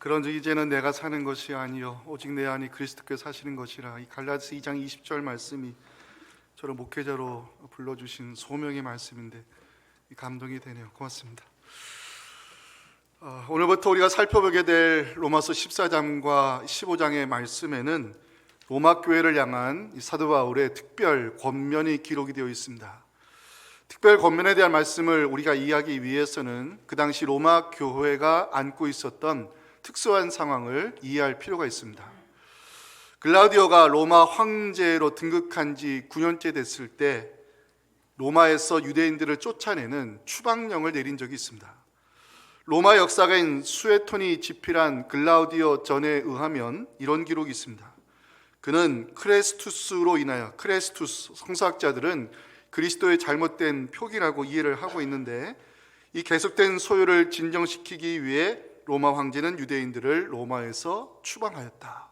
그런즉 이제는 내가 사는 것이 아니요 오직 내 안에 그리스도께서 사시는 것이라. 이 갈라디아서 2장 20절 말씀이 저를 목회자로 불러주신 소명의 말씀인데 감동이 되네요. 고맙습니다. 오늘부터 우리가 살펴보게 될 로마서 14장과 15장의 말씀에는 로마 교회를 향한 사도 바울의 특별 권면이 기록이 되어 있습니다. 특별 권면에 대한 말씀을 우리가 이해하기 위해서는 그 당시 로마 교회가 안고 있었던 특수한 상황을 이해할 필요가 있습니다. 글라우디오가 로마 황제로 등극한 지 9년째 됐을 때 로마에서 유대인들을 쫓아내는 추방령을 내린 적이 있습니다. 로마 역사가인 수에톤이 집필한 글라우디오 전에 의하면 이런 기록이 있습니다. 그는 크레스투스로 인하여, 크레스투스 성서학자들은 그리스도의 잘못된 표기라고 이해를 하고 있는데, 이 계속된 소요를 진정시키기 위해 로마 황제는 유대인들을 로마에서 추방하였다.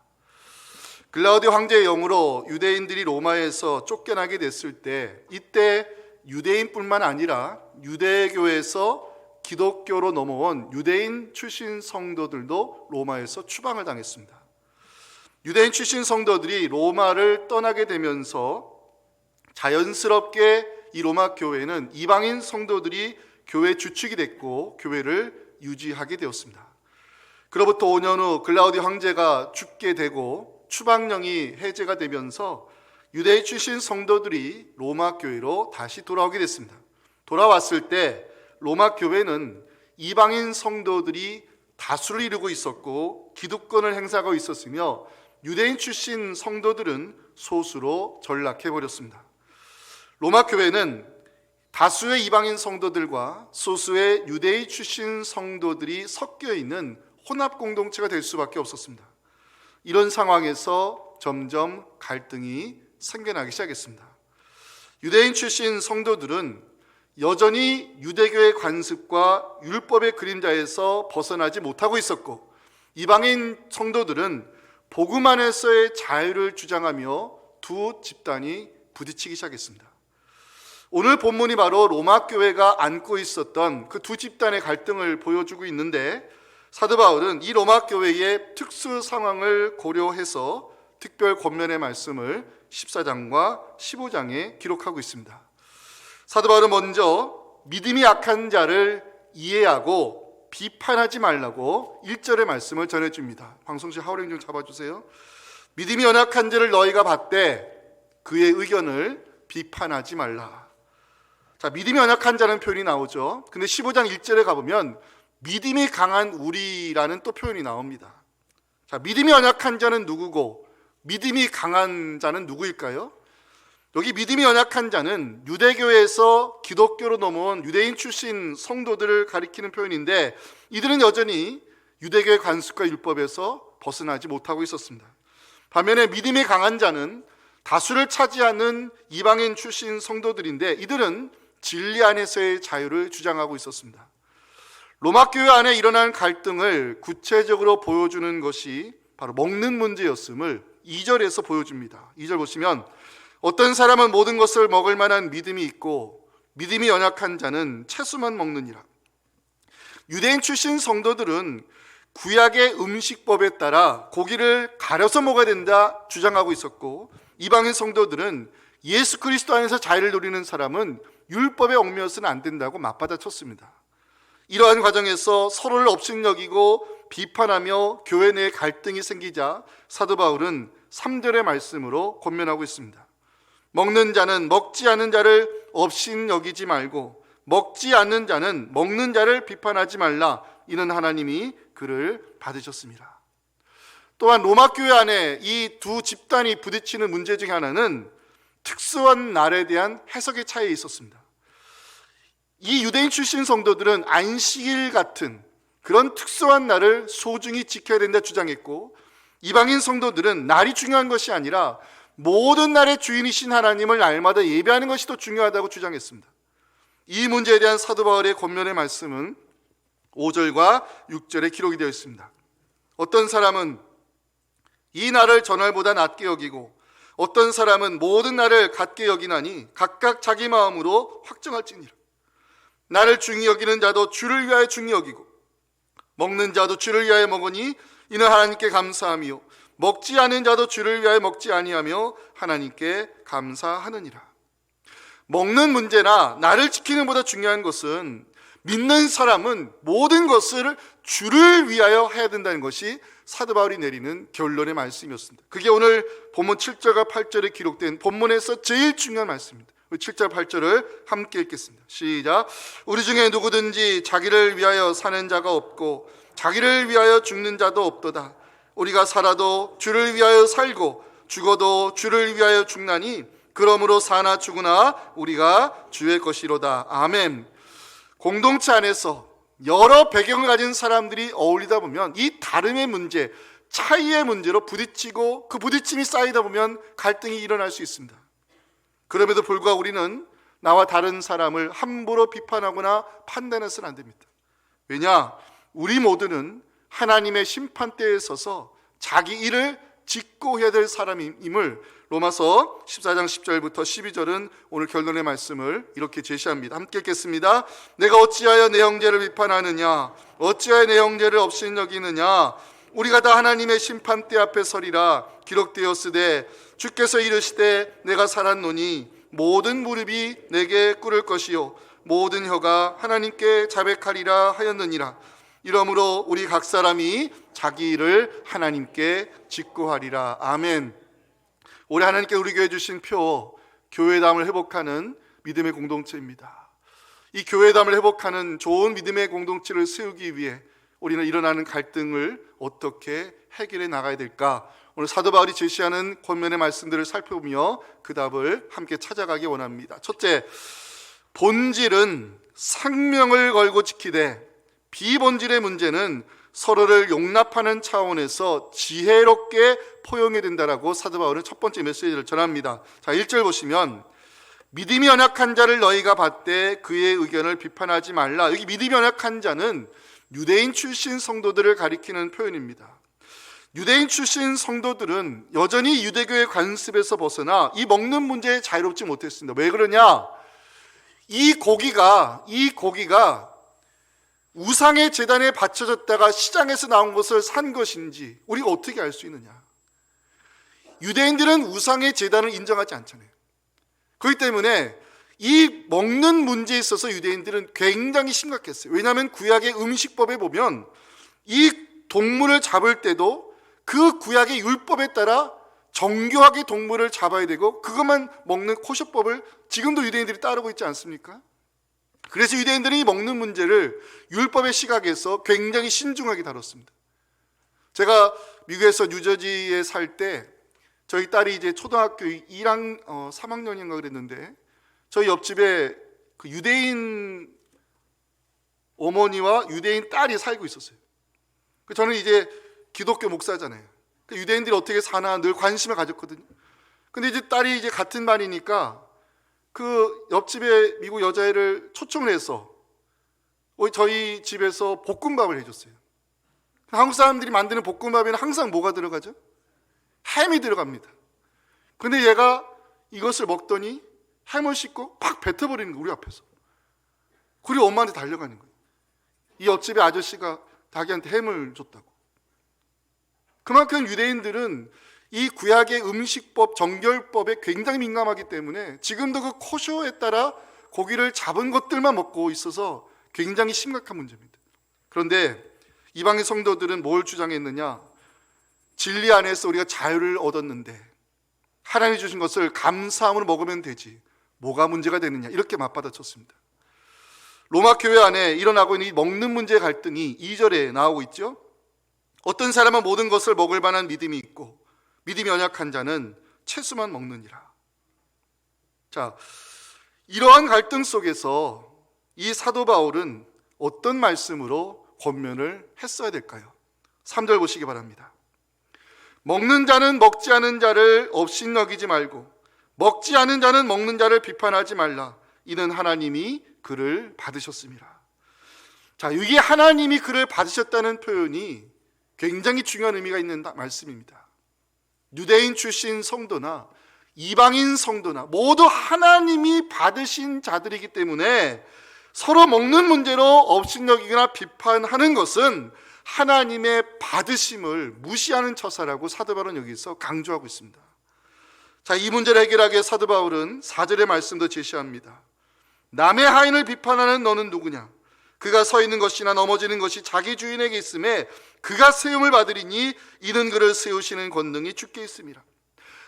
글라우디오 황제의 영으로 유대인들이 로마에서 쫓겨나게 됐을 때, 이때 유대인뿐만 아니라 유대교에서 기독교로 넘어온 유대인 출신 성도들도 로마에서 추방을 당했습니다. 유대인 출신 성도들이 로마를 떠나게 되면서 자연스럽게 이 로마 교회는 이방인 성도들이 교회 주축이 됐고 교회를 유지하게 되었습니다. 그로부터 5년 후 글라우디오 황제가 죽게 되고 추방령이 해제가 되면서 유대인 출신 성도들이 로마 교회로 다시 돌아오게 됐습니다. 돌아왔을 때 로마 교회는 이방인 성도들이 다수를 이루고 있었고 기득권을 행사하고 있었으며 유대인 출신 성도들은 소수로 전락해버렸습니다. 로마 교회는 다수의 이방인 성도들과 소수의 유대인 출신 성도들이 섞여 있는 혼합 공동체가 될 수밖에 없었습니다. 이런 상황에서 점점 갈등이 생겨나기 시작했습니다. 유대인 출신 성도들은 여전히 유대교의 관습과 율법의 그림자에서 벗어나지 못하고 있었고, 이방인 성도들은 복음 안에서의 자유를 주장하며 두 집단이 부딪히기 시작했습니다. 오늘 본문이 바로 로마 교회가 안고 있었던 그 두 집단의 갈등을 보여주고 있는데, 사도 바울은 이 로마 교회의 특수 상황을 고려해서 특별 권면의 말씀을 14장과 15장에 기록하고 있습니다. 사도 바울은 먼저 믿음이 약한 자를 이해하고 비판하지 말라고 1절의 말씀을 전해줍니다. 방송실 하울행 좀 잡아주세요. 믿음이 연약한 자를 너희가 받되 그의 의견을 비판하지 말라. 자, 믿음이 연약한 자는 표현이 나오죠. 근데 15장 1절에 가보면 믿음이 강한 우리라는 또 표현이 나옵니다. 자, 믿음이 연약한 자는 누구고 믿음이 강한 자는 누구일까요? 여기 믿음이 연약한 자는 유대교에서 기독교로 넘어온 유대인 출신 성도들을 가리키는 표현인데, 이들은 여전히 유대교의 관습과 율법에서 벗어나지 못하고 있었습니다. 반면에 믿음이 강한 자는 다수를 차지하는 이방인 출신 성도들인데, 이들은 진리 안에서의 자유를 주장하고 있었습니다. 로마 교회 안에 일어난 갈등을 구체적으로 보여주는 것이 바로 먹는 문제였음을 2절에서 보여줍니다. 2절 보시면 어떤 사람은 모든 것을 먹을 만한 믿음이 있고 믿음이 연약한 자는 채소만 먹느니라. 유대인 출신 성도들은 구약의 음식법에 따라 고기를 가려서 먹어야 된다 주장하고 있었고, 이방인 성도들은 예수 그리스도 안에서 자유를 누리는 사람은 율법에 얽매여서는 안 된다고 맞받아쳤습니다. 이러한 과정에서 서로를 업신여기고 비판하며 교회 내에 갈등이 생기자 사도 바울은 3절의 말씀으로 권면하고 있습니다. 먹는 자는 먹지 않는 자를 업신여기지 말고 먹지 않는 자는 먹는 자를 비판하지 말라. 이는 하나님이 그를 받으셨습니다. 또한 로마 교회 안에 이 두 집단이 부딪히는 문제 중에 하나는 특수한 날에 대한 해석의 차이에 있었습니다. 이 유대인 출신 성도들은 안식일 같은 그런 특수한 날을 소중히 지켜야 된다 주장했고, 이방인 성도들은 날이 중요한 것이 아니라 모든 날의 주인이신 하나님을 날마다 예배하는 것이 더 중요하다고 주장했습니다. 이 문제에 대한 사도 바울의 권면의 말씀은 5절과 6절에 기록이 되어 있습니다. 어떤 사람은 이 날을 전날보다 낮게 여기고 어떤 사람은 모든 날을 같게 여기나니 각각 자기 마음으로 확정할지니라. 나를 중히 여기는 자도 주를 위하여 중히 여기고 먹는 자도 주를 위하여 먹으니 이는 하나님께 감사하며 먹지 않은 자도 주를 위하여 먹지 아니하며 하나님께 감사하느니라. 먹는 문제나 나를 지키는 것보다 중요한 것은 믿는 사람은 모든 것을 주를 위하여 해야 된다는 것이 사도 바울이 내리는 결론의 말씀이었습니다. 그게 오늘 본문 7절과 8절에 기록된 본문에서 제일 중요한 말씀입니다. 7절 8절을 함께 읽겠습니다. 시작. 우리 중에 누구든지 자기를 위하여 사는 자가 없고 자기를 위하여 죽는 자도 없도다. 우리가 살아도 주를 위하여 살고 죽어도 주를 위하여 죽나니 그러므로 사나 죽으나 우리가 주의 것이로다. 아멘. 공동체 안에서 여러 배경을 가진 사람들이 어울리다 보면 이 다름의 문제, 차이의 문제로 부딪히고 그 부딪힘이 쌓이다 보면 갈등이 일어날 수 있습니다. 그럼에도 불구하고 우리는 나와 다른 사람을 함부로 비판하거나 판단해서는 안 됩니다. 왜냐? 우리 모두는 하나님의 심판대에 서서 자기 일을 짓고 해야 될 사람임을 로마서 14장 10절부터 12절은 오늘 결론의 말씀을 이렇게 제시합니다. 함께 읽겠습니다. 내가 어찌하여 내 형제를 비판하느냐? 어찌하여 내 형제를 업신여기느냐? 우리가 다 하나님의 심판대 앞에 서리라. 기록되었으되 주께서 이르시되 내가 살았노니 모든 무릎이 내게 꿇을 것이요 모든 혀가 하나님께 자백하리라 하였느니라. 이러므로 우리 각 사람이 자기 일을 하나님께 직구하리라. 아멘. 올해 하나님께 우리 교회 주신 표, 교회담을 회복하는 믿음의 공동체입니다. 이 교회담을 회복하는 좋은 믿음의 공동체를 세우기 위해 우리는 일어나는 갈등을 어떻게 해결해 나가야 될까? 오늘 사도 바울이 제시하는 권면의 말씀들을 살펴보며 그 답을 함께 찾아가기 원합니다. 첫째, 본질은 생명을 걸고 지키되 비본질의 문제는 서로를 용납하는 차원에서 지혜롭게 포용해야 된다라고 사도 바울은 첫 번째 메시지를 전합니다. 자, 1절 보시면 믿음이 연약한 자를 너희가 받되 그의 의견을 비판하지 말라. 여기 믿음이 연약한 자는 유대인 출신 성도들을 가리키는 표현입니다. 유대인 출신 성도들은 여전히 유대교의 관습에서 벗어나 이 먹는 문제에 자유롭지 못했습니다. 왜 그러냐? 이 고기가 우상의 제단에 바쳐졌다가 시장에서 나온 것을 산 것인지 우리가 어떻게 알 수 있느냐? 유대인들은 우상의 제단을 인정하지 않잖아요. 그렇기 때문에 이 먹는 문제에 있어서 유대인들은 굉장히 심각했어요. 왜냐하면 구약의 음식법에 보면 이 동물을 잡을 때도 그 구약의 율법에 따라 정교하게 동물을 잡아야 되고 그것만 먹는 코셔법을 지금도 유대인들이 따르고 있지 않습니까? 그래서 유대인들은 이 먹는 문제를 율법의 시각에서 굉장히 신중하게 다뤘습니다. 제가 미국에서 뉴저지에 살 때 저희 딸이 이제 초등학교 3학년인가 그랬는데 저희 옆집에 그 유대인 어머니와 유대인 딸이 살고 있었어요. 저는 이제 기독교 목사잖아요. 유대인들이 어떻게 사나 늘 관심을 가졌거든요. 근데 이제 딸이 이제 같은 반이니까 그 옆집에 미국 여자애를 초청을 해서 저희 집에서 볶음밥을 해줬어요. 한국 사람들이 만드는 볶음밥에는 항상 뭐가 들어가죠? 햄이 들어갑니다. 근데 얘가 이것을 먹더니 햄을 씻고 팍 뱉어버리는 거예요, 우리 앞에서. 그리고 엄마한테 달려가는 거예요. 이 옆집의 아저씨가 자기한테 햄을 줬다고. 그만큼 유대인들은 이 구약의 음식법, 정결법에 굉장히 민감하기 때문에 지금도 그 코쇼에 따라 고기를 잡은 것들만 먹고 있어서 굉장히 심각한 문제입니다. 그런데 이방의 성도들은 뭘 주장했느냐? 진리 안에서 우리가 자유를 얻었는데 하나님이 주신 것을 감사함으로 먹으면 되지 뭐가 문제가 되느냐 이렇게 맞받아쳤습니다. 로마 교회 안에 일어나고 있는 이 먹는 문제의 갈등이 2절에 나오고 있죠. 어떤 사람은 모든 것을 먹을 만한 믿음이 있고 믿음이 연약한 자는 채소만 먹느니라. 자, 이러한 갈등 속에서 이 사도 바울은 어떤 말씀으로 권면을 했어야 될까요? 3절 보시기 바랍니다. 먹는 자는 먹지 않은 자를 업신여기지 말고 먹지 않은 자는 먹는 자를 비판하지 말라. 이는 하나님이 그를 받으셨습니다. 자, 이게 하나님이 그를 받으셨다는 표현이 굉장히 중요한 의미가 있는 말씀입니다. 유대인 출신 성도나 이방인 성도나 모두 하나님이 받으신 자들이기 때문에 서로 먹는 문제로 업신여기거나 비판하는 것은 하나님의 받으심을 무시하는 처사라고 사도 바울은 여기서 강조하고 있습니다. 자, 이 문제를 해결하기 위해 사도 바울은 4절의 말씀도 제시합니다. 남의 하인을 비판하는 너는 누구냐? 그가 서 있는 것이나 넘어지는 것이 자기 주인에게 있음에 그가 세움을 받으리니 이는 그를 세우시는 권능이 주께 있음이라.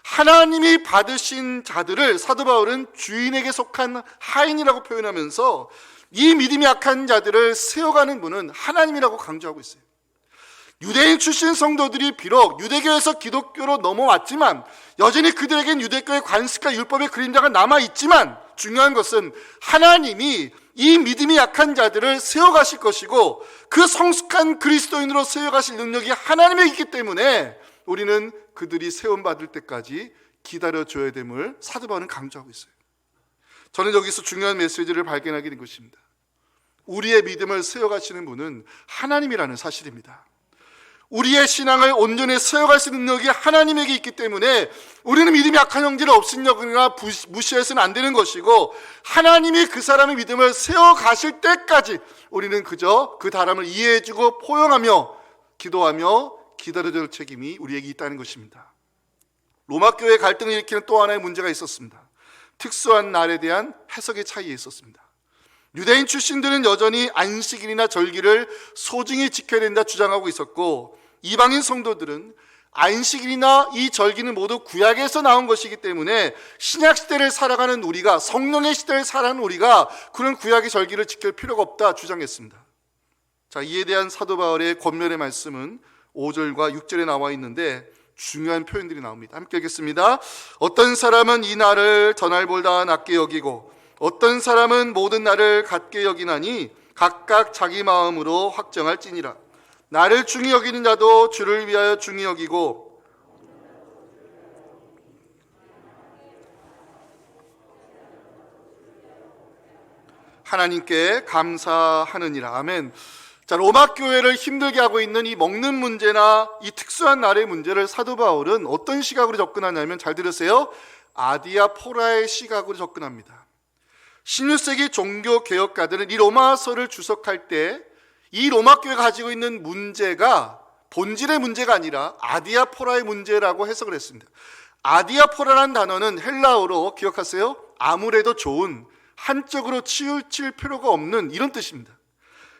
하나님이 받으신 자들을 사도 바울은 주인에게 속한 하인이라고 표현하면서 이 믿음이 약한 자들을 세워가는 분은 하나님이라고 강조하고 있어요. 유대인 출신 성도들이 비록 유대교에서 기독교로 넘어왔지만 여전히 그들에겐 유대교의 관습과 율법의 그림자가 남아있지만 중요한 것은 하나님이 이 믿음이 약한 자들을 세워가실 것이고 그 성숙한 그리스도인으로 세워가실 능력이 하나님에 있기 때문에 우리는 그들이 세움받을 때까지 기다려줘야 됨을 사도 바울은 강조하고 있어요. 저는 여기서 중요한 메시지를 발견하게 된 것입니다. 우리의 믿음을 세워가시는 분은 하나님이라는 사실입니다. 우리의 신앙을 온전히 세워갈 수 있는 능력이 하나님에게 있기 때문에 우리는 믿음이 약한 형제를 업신여기거나 무시해서는 안 되는 것이고 하나님이 그 사람의 믿음을 세워가실 때까지 우리는 그저 그 사람을 이해해주고 포용하며 기도하며 기다려줄 책임이 우리에게 있다는 것입니다. 로마교회 갈등을 일으키는 또 하나의 문제가 있었습니다. 특수한 날에 대한 해석의 차이에 있었습니다. 유대인 출신들은 여전히 안식일이나 절기를 소중히 지켜야 된다 주장하고 있었고 이방인 성도들은 안식일이나 이 절기는 모두 구약에서 나온 것이기 때문에 신약 시대를 살아가는 우리가 성령의 시대를 살아가는 우리가 그런 구약의 절기를 지킬 필요가 없다 주장했습니다. 자, 이에 대한 사도 바울의 권면의 말씀은 5절과 6절에 나와 있는데 중요한 표현들이 나옵니다. 함께 읽겠습니다. 어떤 사람은 이 날을 전날보다 낮게 여기고 어떤 사람은 모든 날을 같게 여기나니 각각 자기 마음으로 확정할지니라. 나를 중히 여기는 자도 주를 위하여 중히 여기고 하나님께 감사하느니라. 아멘. 자, 로마 교회를 힘들게 하고 있는 이 먹는 문제나 이 특수한 날의 문제를 사도 바울은 어떤 시각으로 접근하냐면 잘 들으세요. 아디아포라의 시각으로 접근합니다. 16세기 종교 개혁가들은 이 로마서를 주석할 때 이 로마 교회가 가지고 있는 문제가 본질의 문제가 아니라 아디아포라의 문제라고 해석을 했습니다. 아디아포라라는 단어는 헬라어로 기억하세요. 아무래도 좋은, 한쪽으로 치우칠 필요가 없는 이런 뜻입니다.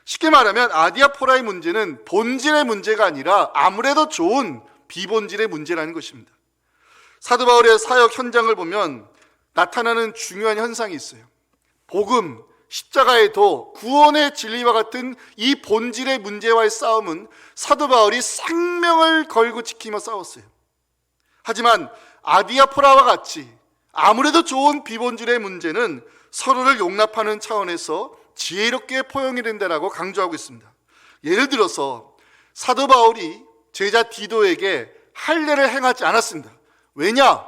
쉽게 말하면 아디아포라의 문제는 본질의 문제가 아니라 아무래도 좋은 비본질의 문제라는 것입니다. 사도 바울의 사역 현장을 보면 나타나는 중요한 현상이 있어요. 복음, 십자가의 도, 구원의 진리와 같은 이 본질의 문제와의 싸움은 사도 바울이 생명을 걸고 지키며 싸웠어요. 하지만 아디아포라와 같이 아무래도 좋은 비본질의 문제는 서로를 용납하는 차원에서 지혜롭게 포용이 된다라고 강조하고 있습니다. 예를 들어서 사도 바울이 제자 디도에게 할례를 행하지 않았습니다. 왜냐?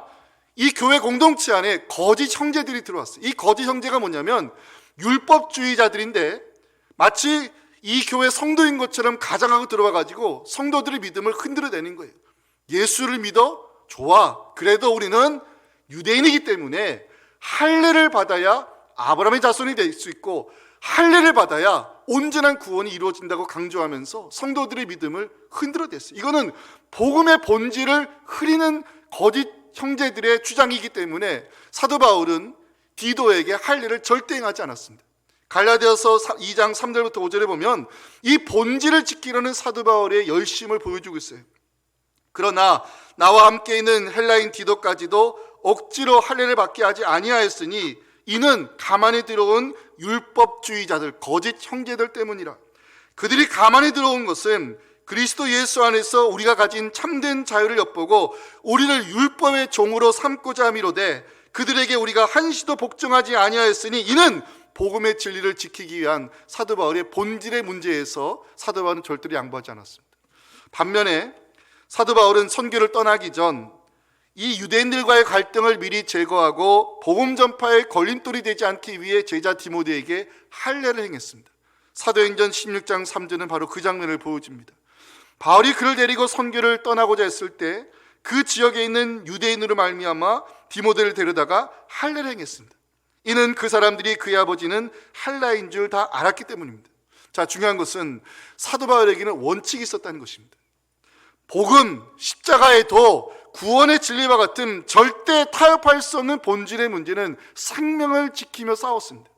이 교회 공동체 안에 거짓 형제들이 들어왔어요. 이 거짓 형제가 뭐냐면 율법주의자들인데 마치 이 교회 성도인 것처럼 가장하고 들어와가지고 성도들의 믿음을 흔들어내는 거예요. 예수를 믿어? 좋아. 그래도 우리는 유대인이기 때문에 할례를 받아야 아브라함의 자손이 될 수 있고 할례를 받아야 온전한 구원이 이루어진다고 강조하면서 성도들의 믿음을 흔들어댔어요. 이거는 복음의 본질을 흐리는 거짓 형제들의 주장이기 때문에 사도 바울은 디도에게 할례를 절대 행하지 않았습니다. 갈라디아서 2장 3절부터 5절에 보면 이 본질을 지키려는 사도 바울의 열심을 보여주고 있어요. 그러나 나와 함께 있는 헬라인 디도까지도 억지로 할례를 받게 하지 아니하였으니 이는 가만히 들어온 율법주의자들, 거짓 형제들 때문이라. 그들이 가만히 들어온 것은 그리스도 예수 안에서 우리가 가진 참된 자유를 엿보고 우리를 율법의 종으로 삼고자 함이로되 그들에게 우리가 한시도 복종하지 아니하였으니 이는 복음의 진리를 지키기 위한 사도 바울의 본질의 문제에서 사도 바울은 절대로 양보하지 않았습니다. 반면에 사도 바울은 선교를 떠나기 전 이 유대인들과의 갈등을 미리 제거하고 복음 전파에 걸림돌이 되지 않기 위해 제자 디모데에게 할례를 행했습니다. 사도행전 16장 3절은 바로 그 장면을 보여줍니다. 바울이 그를 데리고 선교를 떠나고자 했을 때 그 지역에 있는 유대인으로 말미암아 디모데를 데려다가 할례를 행했습니다. 이는 그 사람들이 그의 아버지는 할라인 줄 다 알았기 때문입니다. 자, 중요한 것은 사도 바울에게는 원칙이 있었다는 것입니다. 복음, 십자가에도 구원의 진리와 같은 절대 타협할 수 없는 본질의 문제는 생명을 지키며 싸웠습니다.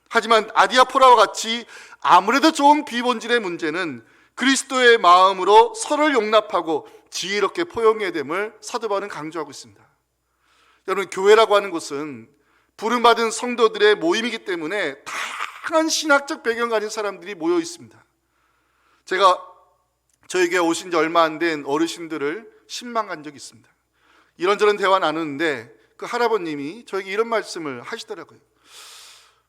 하지만 아디아포라와 같이 아무래도 좋은 비본질의 문제는 그리스도의 마음으로 서로를 용납하고 지혜롭게 포용해야 됨을 사도 바울은 강조하고 있습니다. 여러분, 교회라고 하는 것은 부름받은 성도들의 모임이기 때문에 다양한 신학적 배경 가진 사람들이 모여 있습니다. 제가 저에게 오신 지 얼마 안 된 어르신들을 신방 간 적이 있습니다. 이런저런 대화 나누는데 그 할아버님이 저에게 이런 말씀을 하시더라고요.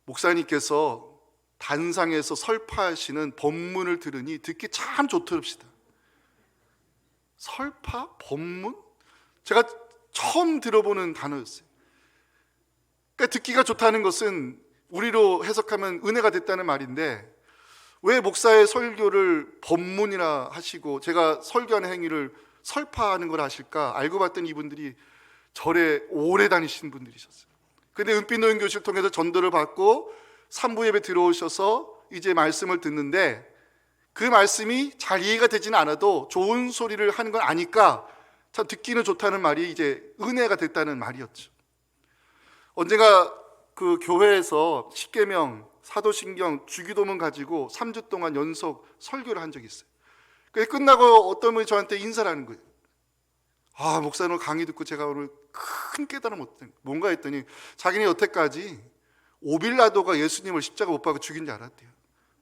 목사님께서 단상에서 설파하시는 법문을 들으니 듣기 참 좋더랍시다. 설파? 법문? 제가 처음 들어보는 단어였어요. 그러니까 듣기가 좋다는 것은 우리로 해석하면 은혜가 됐다는 말인데, 왜 목사의 설교를 법문이라 하시고 제가 설교하는 행위를 설파하는 걸 하실까? 알고 봤더니 이분들이 절에 오래 다니신 분들이셨어요. 근데 은빛노인 교실을 통해서 전도를 받고 3부 예배 들어오셔서 이제 말씀을 듣는데, 그 말씀이 잘 이해가 되지는 않아도 좋은 소리를 하는 건 아니까 참 듣기는 좋다는 말이 이제 은혜가 됐다는 말이었죠. 언젠가 그 교회에서 십계명, 사도신경, 주기도문 가지고 3주 동안 연속 설교를 한 적이 있어요. 그래서 끝나고 어떤 분이 저한테 인사를 하는 거예요. 아, 목사님 강의 듣고 제가 오늘 큰 깨달음 얻었더니 뭔가 했더니 자기는 여태까지 오빌라도가 예수님을 십자가 못 박아 죽인 줄 알았대요.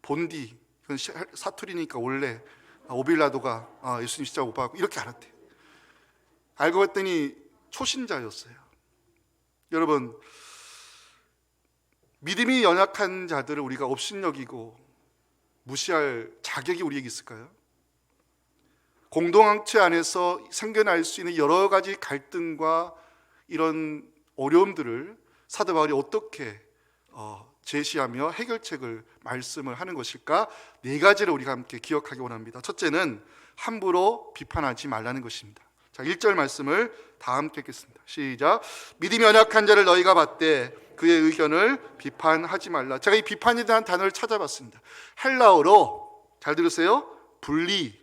본디, 이건 사투리니까 원래 오빌라도가 예수님 십자가 못 박고 이렇게 알았대요. 알고 봤더니 초신자였어요. 여러분, 믿음이 연약한 자들을 우리가 업신여기고 무시할 자격이 우리에게 있을까요? 공동체 안에서 생겨날 수 있는 여러 가지 갈등과 이런 어려움들을 사도 바울이 어떻게 제시하며 해결책을 말씀을 하는 것일까? 4가지를 우리가 함께 기억하기 원합니다. 첫째는 함부로 비판하지 말라는 것입니다. 자, 1절 말씀을 다 함께 읽겠습니다. 시작. 믿음이 연약한 자를 너희가 받되 그의 의견을 비판하지 말라. 제가 이 비판에 대한 단어를 찾아봤습니다. 헬라어로, 잘 들으세요, 분리,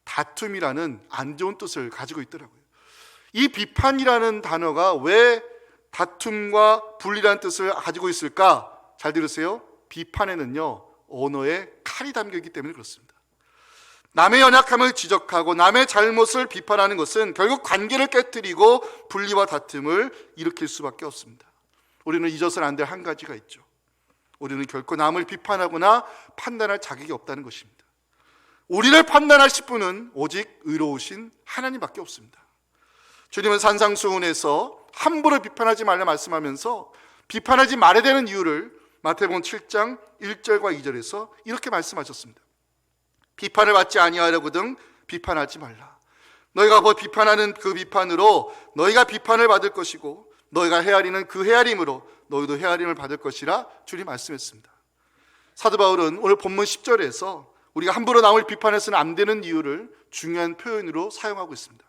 다툼이라는 안 좋은 뜻을 가지고 있더라고요. 이 비판이라는 단어가 왜 다툼과 분리라는 뜻을 가지고 있을까? 잘 들으세요. 비판에는요, 언어에 칼이 담겨 있기 때문에 그렇습니다. 남의 연약함을 지적하고 남의 잘못을 비판하는 것은 결국 관계를 깨뜨리고 분리와 다툼을 일으킬 수밖에 없습니다. 우리는 잊어서는 안 될 한 가지가 있죠. 우리는 결코 남을 비판하거나 판단할 자격이 없다는 것입니다. 우리를 판단하실 분은 오직 의로우신 하나님밖에 없습니다. 주님은 산상수훈에서 함부로 비판하지 말라 말씀하면서 비판하지 말아야 되는 이유를 마태복음 7장 1절과 2절에서 이렇게 말씀하셨습니다. 비판을 받지 아니하려거든 비판하지 말라. 너희가 비판하는 그 비판으로 너희가 비판을 받을 것이고 너희가 헤아리는 그 헤아림으로 너희도 헤아림을 받을 것이라 주님 말씀했습니다. 사도 바울은 오늘 본문 10절에서 우리가 함부로 남을 비판해서는 안 되는 이유를 중요한 표현으로 사용하고 있습니다.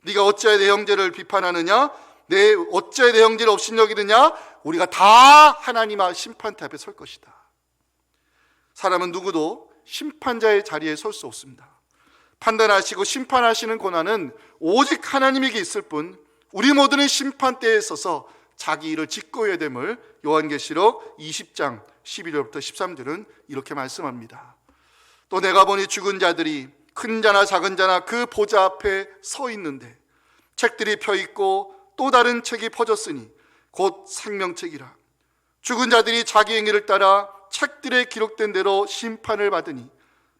네가 어찌하여 내 형제를 비판하느냐? 어찌하여 내 형제를 업신여기느냐? 우리가 다 하나님 심판대 앞에 설 것이다. 사람은 누구도 심판자의 자리에 설 수 없습니다. 판단하시고 심판하시는 권한은 오직 하나님에게 있을 뿐, 우리 모두는 심판대에 서서 자기 일을 짓고해야 됨을 요한계시록 20장 12절부터 13절은 이렇게 말씀합니다. 또 내가 보니 죽은 자들이 큰 자나 작은 자나 그 보좌 앞에 서 있는데 책들이 펴 있고 또 다른 책이 퍼졌으니 곧 생명책이라. 죽은 자들이 자기 행위를 따라 책들에 기록된 대로 심판을 받으니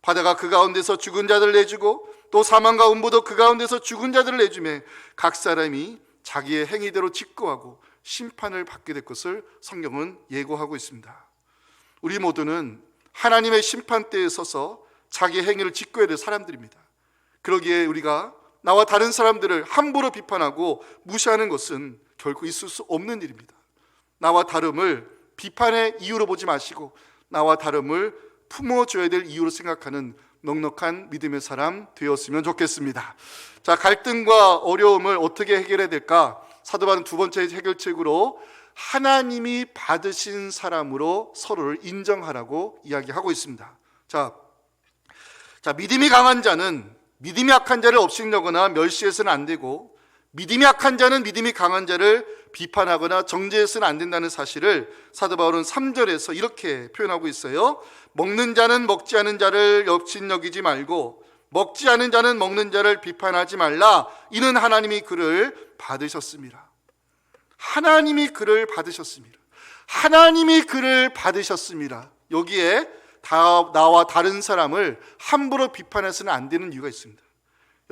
바다가 그 가운데서 죽은 자들을 내주고 또 사망과 음부도 그 가운데서 죽은 자들을 내주매 각 사람이 자기의 행위대로 직고하고 심판을 받게 될 것을 성경은 예고하고 있습니다. 우리 모두는 하나님의 심판대에 서서 자기의 행위를 직고해야 될 사람들입니다. 그러기에 우리가 나와 다른 사람들을 함부로 비판하고 무시하는 것은 결코 있을 수 없는 일입니다. 나와 다름을 비판의 이유로 보지 마시고 나와 다름을 품어줘야 될 이유로 생각하는 넉넉한 믿음의 사람 되었으면 좋겠습니다. 자, 갈등과 어려움을 어떻게 해결해야 될까? 사도 바울은 두 번째 해결책으로 하나님이 받으신 사람으로 서로를 인정하라고 이야기하고 있습니다. 자, 믿음이 강한 자는 믿음이 약한 자를 업신여거나 멸시해서는 안 되고, 믿음이 약한 자는 믿음이 강한 자를 비판하거나 정죄해서는 안 된다는 사실을 사도 바울은 3절에서 이렇게 표현하고 있어요. 먹는 자는 먹지 않은 자를 업신여기지 말고 먹지 않은 자는 먹는 자를 비판하지 말라. 이는 하나님이 그를 받으셨습니다. 하나님이 그를 받으셨습니다. 하나님이 그를 받으셨습니다. 여기에 나와 다른 사람을 함부로 비판해서는 안 되는 이유가 있습니다.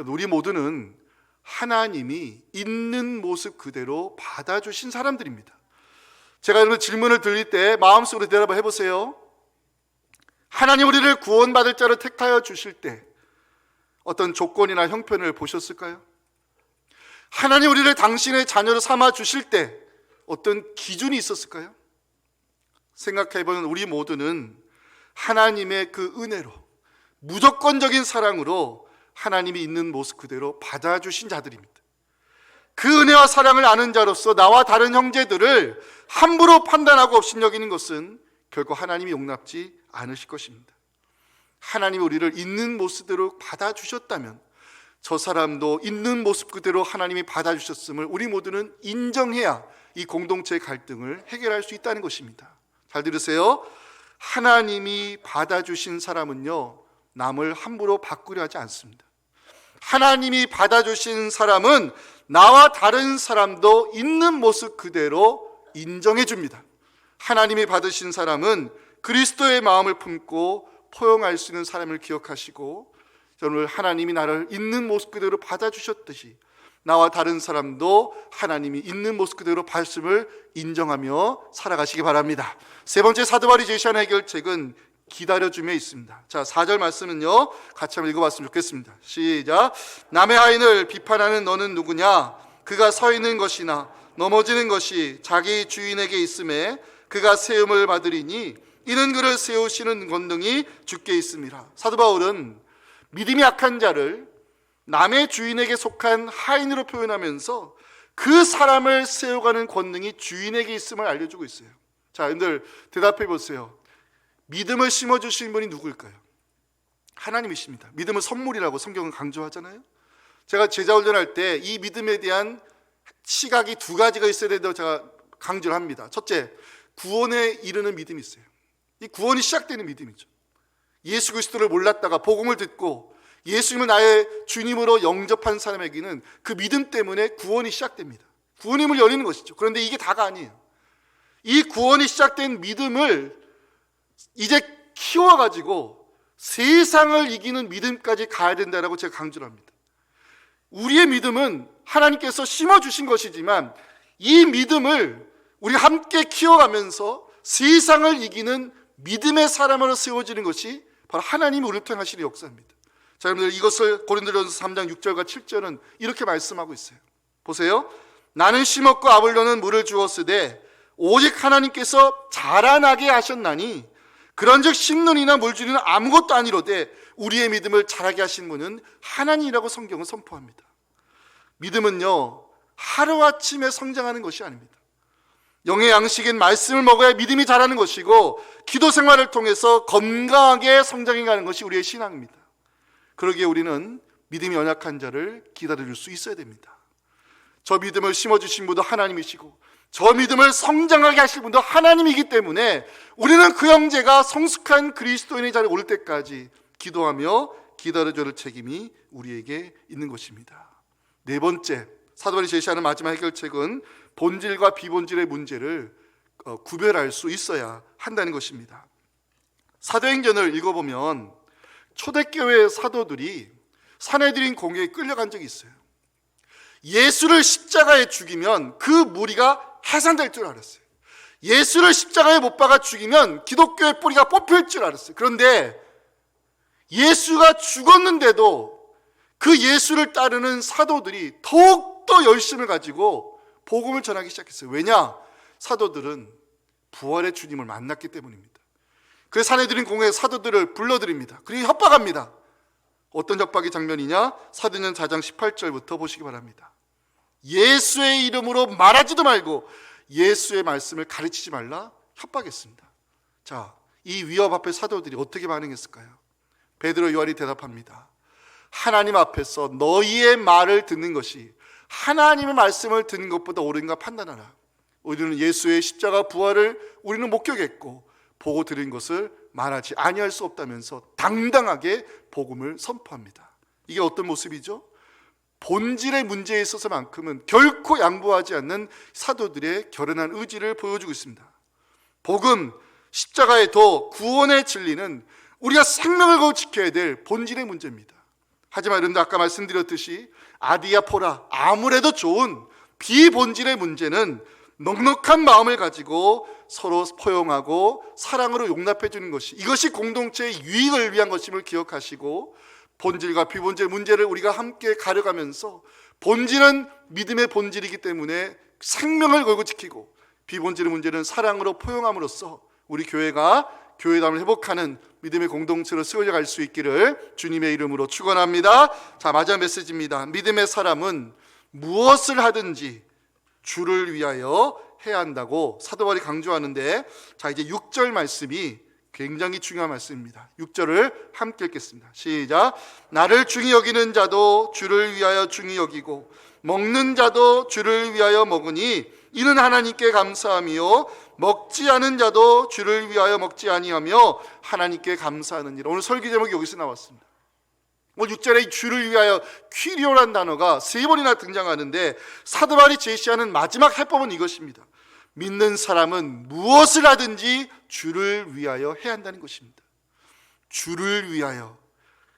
우리 모두는 하나님이 있는 모습 그대로 받아주신 사람들입니다. 제가 여러분 질문을 드릴 때 마음속으로 대답을 해보세요. 하나님 우리를 구원받을 자를 택하여 주실 때 어떤 조건이나 형편을 보셨을까요? 하나님 우리를 당신의 자녀로 삼아 주실 때 어떤 기준이 있었을까요? 생각해보면 우리 모두는 하나님의 그 은혜로, 무조건적인 사랑으로 하나님이 있는 모습 그대로 받아주신 자들입니다. 그 은혜와 사랑을 아는 자로서 나와 다른 형제들을 함부로 판단하고 업신여기는 것은 결코 하나님이 용납지 않으실 것입니다. 하나님이 우리를 있는 모습대로 받아주셨다면 저 사람도 있는 모습 그대로 하나님이 받아주셨음을 우리 모두는 인정해야 이 공동체의 갈등을 해결할 수 있다는 것입니다. 잘 들으세요. 하나님이 받아주신 사람은요, 남을 함부로 바꾸려 하지 않습니다. 하나님이 받아주신 사람은 나와 다른 사람도 있는 모습 그대로 인정해 줍니다. 하나님이 받으신 사람은 그리스도의 마음을 품고 포용할 수 있는 사람을 기억하시고, 저는 하나님이 나를 있는 모습 그대로 받아주셨듯이 나와 다른 사람도 하나님이 있는 모습 그대로 받음을 인정하며 살아가시기 바랍니다. 세 번째 사도 바울이 제시하는 해결책은 기다려줌에 있습니다. 자, 4절 말씀은요, 같이 한번 읽어봤으면 좋겠습니다. 시작. 남의 하인을 비판하는 너는 누구냐? 그가 서 있는 것이나 넘어지는 것이 자기 주인에게 있음에 그가 세움을 받으리니 이는 그를 세우시는 권능이 주께 있음이라. 사도 바울은 믿음이 약한 자를 남의 주인에게 속한 하인으로 표현하면서 그 사람을 세워가는 권능이 주인에게 있음을 알려주고 있어요. 자, 여러분들 대답해 보세요. 믿음을 심어주신 분이 누구일까요? 하나님이십니다. 믿음은 선물이라고 성경은 강조하잖아요. 제가 제자 훈련할 때 이 믿음에 대한 시각이 두 가지가 있어야 된다고 제가 강조를 합니다. 첫째, 구원에 이르는 믿음이 있어요. 이 구원이 시작되는 믿음이죠. 예수 그리스도를 몰랐다가 복음을 듣고 예수님을 나의 주님으로 영접한 사람에게는 그 믿음 때문에 구원이 시작됩니다. 구원의 문이 열리는 것이죠. 그런데 이게 다가 아니에요. 이 구원이 시작된 믿음을 이제 키워가지고 세상을 이기는 믿음까지 가야 된다고 제가 강조를 합니다. 우리의 믿음은 하나님께서 심어주신 것이지만 이 믿음을 우리 함께 키워가면서 세상을 이기는 믿음의 사람으로 세워지는 것이 바로 하나님이 우리를 통해 하시는 역사입니다. 자, 여러분들 이것을 고린도전서 3장 6절과 7절은 이렇게 말씀하고 있어요. 보세요. 나는 심었고 아볼로는 물을 주었으되 오직 하나님께서 자라나게 하셨나니 그런즉 심는 이나 물주리는 아무것도 아니로되 우리의 믿음을 자라게 하신 분은 하나님이라고 성경은 선포합니다. 믿음은요, 하루아침에 성장하는 것이 아닙니다. 영의 양식인 말씀을 먹어야 믿음이 자라는 것이고 기도 생활을 통해서 건강하게 성장해가는 것이 우리의 신앙입니다. 그러기에 우리는 믿음이 연약한 자를 기다려줄 수 있어야 됩니다. 저 믿음을 심어주신 분도 하나님이시고 저 믿음을 성장하게 하실 분도 하나님이기 때문에 우리는 그 형제가 성숙한 그리스도인의 자리에 올 때까지 기도하며 기다려줄 책임이 우리에게 있는 것입니다. 네 번째, 사도 바울이 제시하는 마지막 해결책은 본질과 비본질의 문제를 구별할 수 있어야 한다는 것입니다. 사도행전을 읽어보면 초대교회 사도들이 산헤드린 공회에 끌려간 적이 있어요. 예수를 십자가에 죽이면 그 무리가 해산될 줄 알았어요. 예수를 십자가에 못 박아 죽이면 기독교의 뿌리가 뽑힐 줄 알았어요. 그런데 예수가 죽었는데도 그 예수를 따르는 사도들이 더욱더 열심을 가지고 복음을 전하기 시작했어요. 왜냐? 사도들은 부활의 주님을 만났기 때문입니다. 그래서 산헤드린 공회에 사도들을 불러드립니다. 그리고 협박합니다. 어떤 협박의 장면이냐? 사도행전 4장 18절부터 보시기 바랍니다. 예수의 이름으로 말하지도 말고 예수의 말씀을 가르치지 말라 협박했습니다. 자, 이 위협 앞에 사도들이 어떻게 반응했을까요? 베드로, 요한이 대답합니다. 하나님 앞에서 너희의 말을 듣는 것이 하나님의 말씀을 듣는 것보다 옳은가 판단하라. 우리는 예수의 십자가 부활을 우리는 목격했고 보고 들은 것을 말하지 아니할 수 없다면서 당당하게 복음을 선포합니다. 이게 어떤 모습이죠? 본질의 문제에 있어서만큼은 결코 양보하지 않는 사도들의 결연한 의지를 보여주고 있습니다. 복음, 십자가의 도, 구원의 진리는 우리가 생명을 걸고 지켜야 될 본질의 문제입니다. 하지만 여러분들 아까 말씀드렸듯이 아디아포라, 아무래도 좋은 비본질의 문제는 넉넉한 마음을 가지고 서로 포용하고 사랑으로 용납해 주는 것이, 이것이 공동체의 유익을 위한 것임을 기억하시고 본질과 비본질 문제를 우리가 함께 가려가면서, 본질은 믿음의 본질이기 때문에 생명을 걸고 지키고 비본질의 문제는 사랑으로 포용함으로써 우리 교회가 교회담을 회복하는 믿음의 공동체로 세워져 갈 수 있기를 주님의 이름으로 축원합니다. 자, 마지막 메시지입니다. 믿음의 사람은 무엇을 하든지 주를 위하여 해야 한다고 사도 바울이 강조하는데, 자, 이제 6절 말씀이 굉장히 중요한 말씀입니다. 6절을 함께 읽겠습니다. 시작. 나를 중히 여기는 자도 주를 위하여 중히 여기고 먹는 자도 주를 위하여 먹으니 이는 하나님께 감사함이요 먹지 않은 자도 주를 위하여 먹지 아니하며 하나님께 감사하느니라. 오늘 설교 제목이 여기서 나왔습니다. 오늘 6절에 주를 위하여 퀴리오라는 단어가 3번이나 등장하는데 사도 바울이 제시하는 마지막 해법은 이것입니다. 믿는 사람은 무엇을 하든지 주를 위하여 해야 한다는 것입니다. 주를 위하여,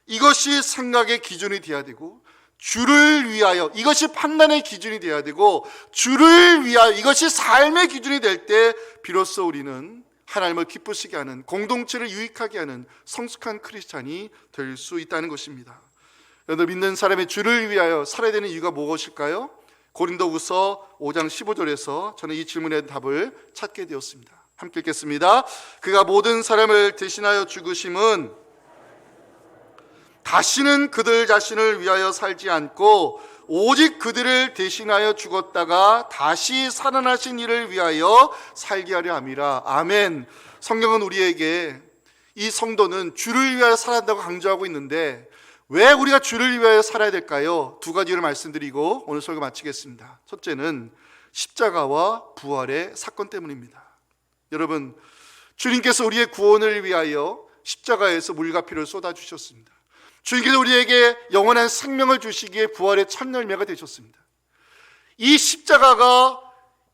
이것이 생각의 기준이 되어야 되고, 주를 위하여, 이것이 판단의 기준이 되어야 되고, 주를 위하여, 이것이 삶의 기준이 될 때 비로소 우리는 하나님을 기쁘시게 하는, 공동체를 유익하게 하는 성숙한 크리스찬이 될 수 있다는 것입니다. 여러분, 믿는 사람의 주를 위하여 살아야 되는 이유가 무엇일까요? 고린도후서 5장 15절에서 저는 이 질문에 답을 찾게 되었습니다. 함께 읽겠습니다. 그가 모든 사람을 대신하여 죽으심은 다시는 그들 자신을 위하여 살지 않고 오직 그들을 대신하여 죽었다가 다시 살아나신 이를 위하여 살게 하려 함이라. 아멘. 성경은 우리에게, 이 성도는 주를 위하여 살아야 한다고 강조하고 있는데 왜 우리가 주를 위하여 살아야 될까요? 2가지를 말씀드리고 오늘 설교 마치겠습니다. 첫째는 십자가와 부활의 사건 때문입니다. 여러분, 주님께서 우리의 구원을 위하여 십자가에서 물과 피를 쏟아주셨습니다. 주님께서 우리에게 영원한 생명을 주시기에 부활의 첫 열매가 되셨습니다. 이 십자가가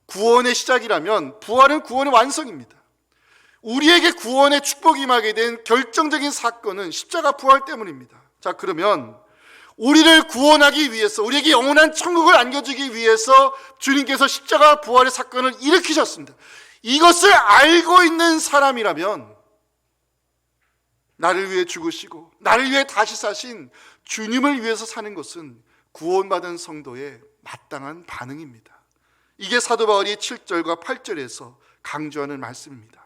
구원의 시작이라면 부활은 구원의 완성입니다. 우리에게 구원의 축복이 임하게 된 결정적인 사건은 십자가 부활 때문입니다. 자, 그러면 우리를 구원하기 위해서, 우리에게 영원한 천국을 안겨주기 위해서 주님께서 십자가 부활의 사건을 일으키셨습니다. 이것을 알고 있는 사람이라면 나를 위해 죽으시고 나를 위해 다시 사신 주님을 위해서 사는 것은 구원받은 성도의 마땅한 반응입니다. 이게 사도 바울이 7절과 8절에서 강조하는 말씀입니다.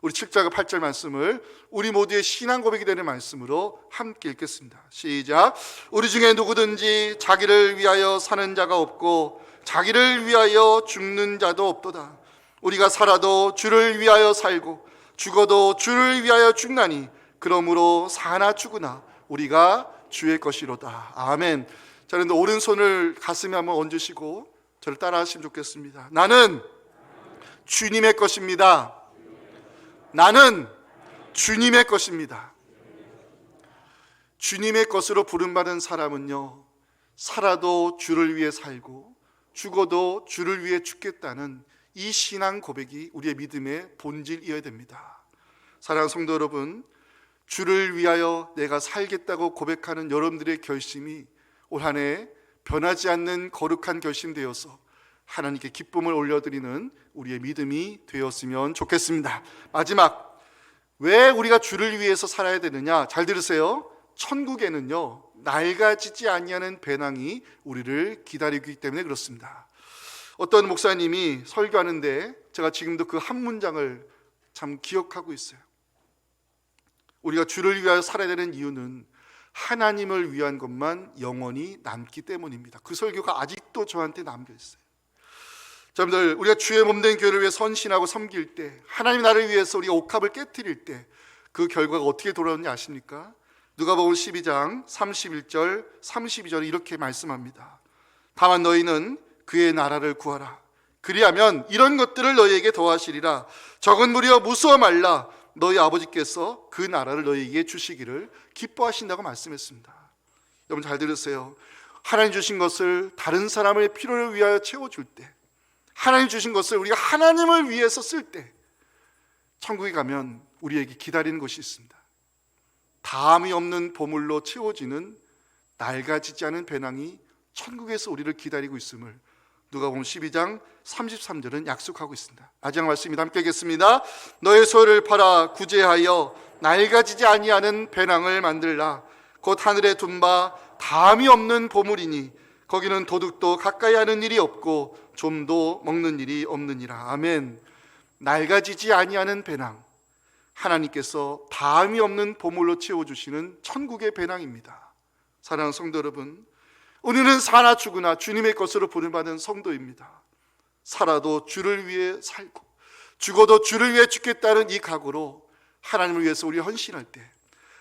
우리 7절과 8절 말씀을 우리 모두의 신앙 고백이 되는 말씀으로 함께 읽겠습니다. 시작. 우리 중에 누구든지 자기를 위하여 사는 자가 없고 자기를 위하여 죽는 자도 없도다. 우리가 살아도 주를 위하여 살고 죽어도 주를 위하여 죽나니 그러므로 사나 죽으나 우리가 주의 것이로다. 아멘. 자, 그런데 오른손을 가슴에 한번 얹으시고 저를 따라 하시면 좋겠습니다. 나는 주님의 것입니다. 나는 주님의 것입니다. 주님의 것으로 부름받은 사람은요, 살아도 주를 위해 살고 죽어도 주를 위해 죽겠다는 이 신앙 고백이 우리의 믿음의 본질이어야 됩니다. 사랑하는 성도 여러분, 주를 위하여 내가 살겠다고 고백하는 여러분들의 결심이 올 한 해 변하지 않는 거룩한 결심 되어서 하나님께 기쁨을 올려드리는 우리의 믿음이 되었으면 좋겠습니다. 마지막, 왜 우리가 주를 위해서 살아야 되느냐? 잘 들으세요. 천국에는요, 낡아지지 아니하는 배낭이 우리를 기다리기 때문에 그렇습니다. 어떤 목사님이 설교하는데 제가 지금도 그 한 문장을 참 기억하고 있어요. 우리가 주를 위하여 살아야 되는 이유는 하나님을 위한 것만 영원히 남기 때문입니다. 그 설교가 아직도 저한테 남겨 있어요. 여러분들, 우리가 주의 몸된 교회를 위해 선신하고 섬길 때, 하나님 나라를 위해서 우리가 옥합을 깨뜨릴 때 그 결과가 어떻게 돌아오는지 아십니까? 누가복음 12장 31절 32절에 이렇게 말씀합니다. 다만 너희는 그의 나라를 구하라. 그리하면 이런 것들을 너희에게 더하시리라. 적은 무리여 무서워 말라. 너희 아버지께서 그 나라를 너희에게 주시기를 기뻐하신다고 말씀했습니다. 여러분 잘 들으세요. 하나님 주신 것을 다른 사람의 필요를 위하여 채워줄 때, 하나님 주신 것을 우리가 하나님을 위해서 쓸 때, 천국에 가면 우리에게 기다리는 것이 있습니다. 다함이 없는 보물로 채워지는 낡아지지 않은 배낭이 천국에서 우리를 기다리고 있음을 누가복음 12장 33절은 약속하고 있습니다. 마지막 말씀입니다. 함께 읽겠습니다. 너의 소유를 팔아 구제하여 낡아지지 아니하는 배낭을 만들라. 곧 하늘에 둔 바 다함이 없는 보물이니 거기는 도둑도 가까이 하는 일이 없고 좀도 먹는 일이 없느니라. 아멘. 낡아지지 아니하는 배낭, 하나님께서 다함이 없는 보물로 채워주시는 천국의 배낭입니다. 사랑하는 성도 여러분, 우리는 사나 죽으나 주님의 것으로 부름받은 성도입니다. 살아도 주를 위해 살고 죽어도 주를 위해 죽겠다는 이 각오로 하나님을 위해서 우리 헌신할 때,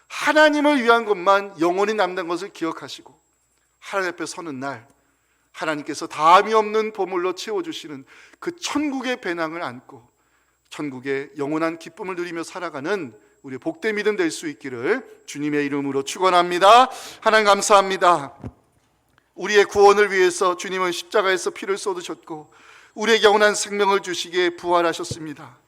하나님을 위한 것만 영원히 남는 것을 기억하시고 하나님 앞에 서는 날, 하나님께서 다함이 없는 보물로 채워주시는 그 천국의 배낭을 안고 천국의 영원한 기쁨을 누리며 살아가는 우리의 복된 믿음 될 수 있기를 주님의 이름으로 축원합니다. 하나님 감사합니다. 우리의 구원을 위해서 주님은 십자가에서 피를 쏟으셨고 우리의 영원한 생명을 주시기에 부활하셨습니다.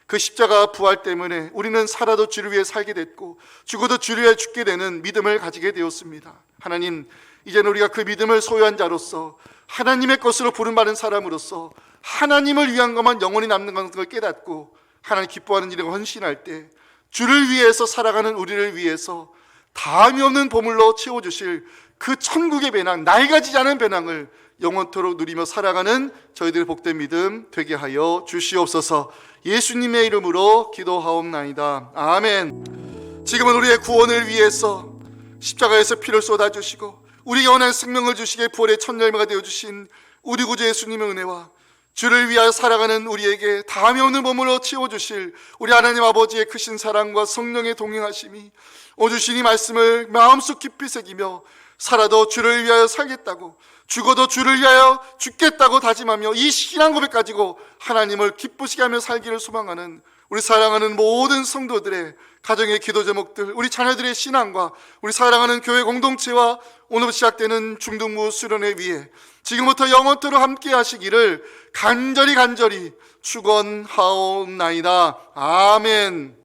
그 십자가 부활 때문에 우리는 살아도 주를 위해 살게 됐고 죽어도 주를 위해 죽게 되는 믿음을 가지게 되었습니다. 하나님, 이제는 우리가 그 믿음을 소유한 자로서 하나님의 것으로 부름받은 사람으로서 하나님을 위한 것만 영원히 남는 것을 깨닫고 하나님 기뻐하는 일에 헌신할 때 주를 위해서 살아가는 우리를 위해서 다함이 없는 보물로 채워주실 그 천국의 배낭, 낡아지지 않은 배낭을 영원토록 누리며 살아가는 저희들의 복된 믿음 되게 하여 주시옵소서. 예수님의 이름으로 기도하옵나이다. 아멘. 지금은 우리의 구원을 위해서 십자가에서 피를 쏟아주시고 우리 영원한 생명을 주시기에 부활의 첫 열매가 되어주신 우리 구주 예수님의 은혜와 주를 위하여 살아가는 우리에게 다함이 없는 보물로 채워주실 우리 하나님 아버지의 크신 사랑과 성령의 동행하심이 오늘 주신 이 말씀을 마음속 깊이 새기며 살아도 주를 위하여 살겠다고, 죽어도 주를 위하여 죽겠다고 다짐하며 이 신앙 고백 가지고 하나님을 기쁘시게 하며 살기를 소망하는 우리 사랑하는 모든 성도들의 가정의 기도 제목들, 우리 자녀들의 신앙과 우리 사랑하는 교회 공동체와 오늘부터 시작되는 중등부 수련회 위에 지금부터 영원토록 함께 하시기를 간절히 축원하옵나이다. 아멘.